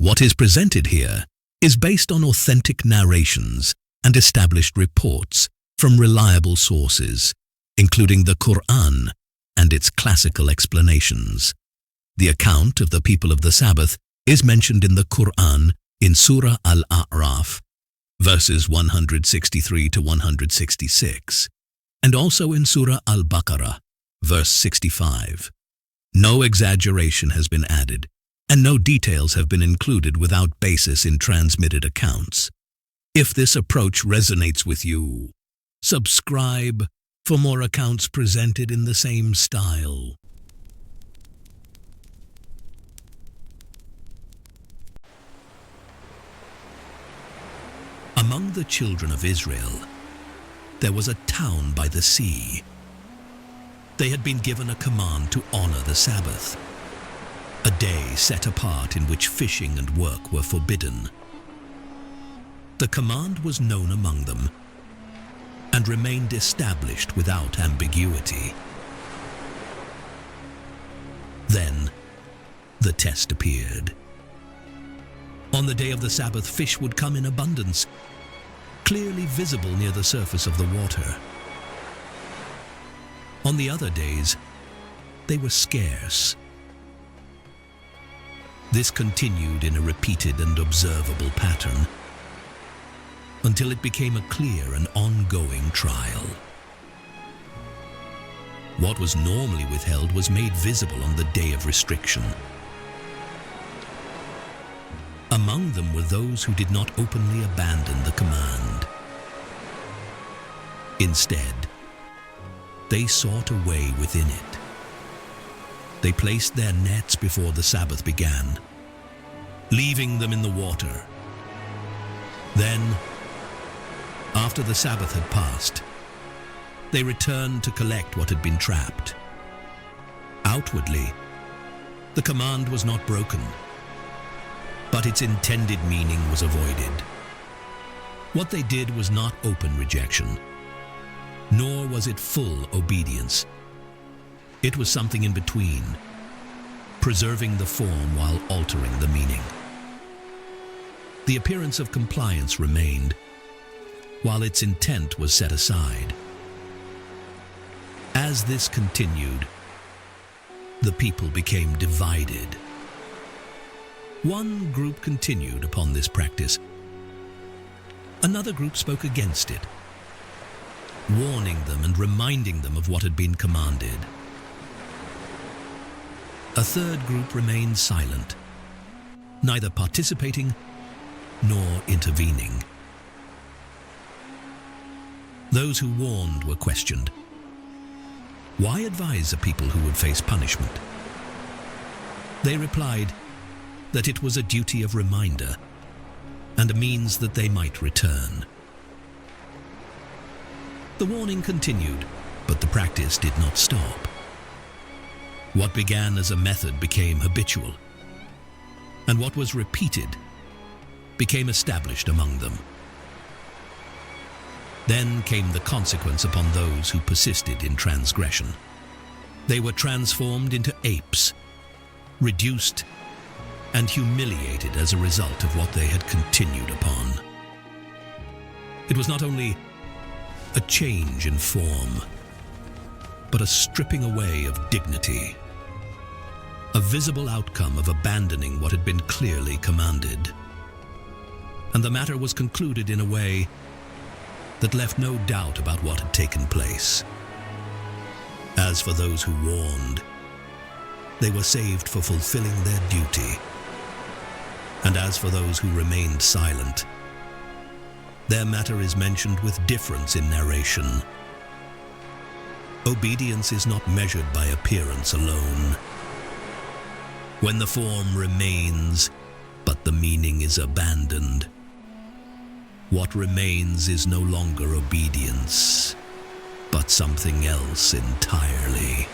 What is presented here is based on authentic narrations and established reports from reliable sources, including the Quran and its classical explanations. The account of the people of the Sabbath is mentioned in the Quran in Surah Al-A'raf, verses 163 to 166, and also in Surah Al-Baqarah, verse 65. No exaggeration has been added, and no details have been included without basis in transmitted accounts. If this approach resonates with you, subscribe for more accounts presented in the same style. Among the children of Israel, there was a town by the sea. They had been given a command to honor the Sabbath, a day set apart in which fishing and work were forbidden. The command was known among them and remained established without ambiguity. Then the test appeared. On the day of the Sabbath, fish would come in abundance, clearly visible near the surface of the water. On the other days, they were scarce. This continued in a repeated and observable pattern until it became a clear and ongoing trial. What was normally withheld was made visible on the day of restriction. Among them were those who did not openly abandon the command. Instead, they sought a way within it. They placed their nets before the Sabbath began, leaving them in the water. Then, after the Sabbath had passed, they returned to collect what had been trapped. Outwardly, the command was not broken, but its intended meaning was avoided. What they did was not open rejection, nor was it full obedience. It was something in between, preserving the form while altering the meaning. The appearance of compliance remained, while its intent was set aside. As this continued, the people became divided. One group continued upon this practice. Another group spoke against it, warning them and reminding them of what had been commanded. A third group remained silent, neither participating nor intervening. Those who warned were questioned. Why advise a people who would face punishment? They replied that it was a duty of reminder and a means that they might return. The warning continued, but the practice did not stop. What began as a method became habitual, and what was repeated became established among them. Then came the consequence upon those who persisted in transgression. They were transformed into apes, reduced and humiliated as a result of what they had continued upon. It was not only a change in form, but a stripping away of dignity, a visible outcome of abandoning what had been clearly commanded. And the matter was concluded in a way that left no doubt about what had taken place. As for those who warned, they were saved for fulfilling their duty. And as for those who remained silent, their matter is mentioned with difference in narration. Obedience is not measured by appearance alone. When the form remains, but the meaning is abandoned, what remains is no longer obedience, but something else entirely.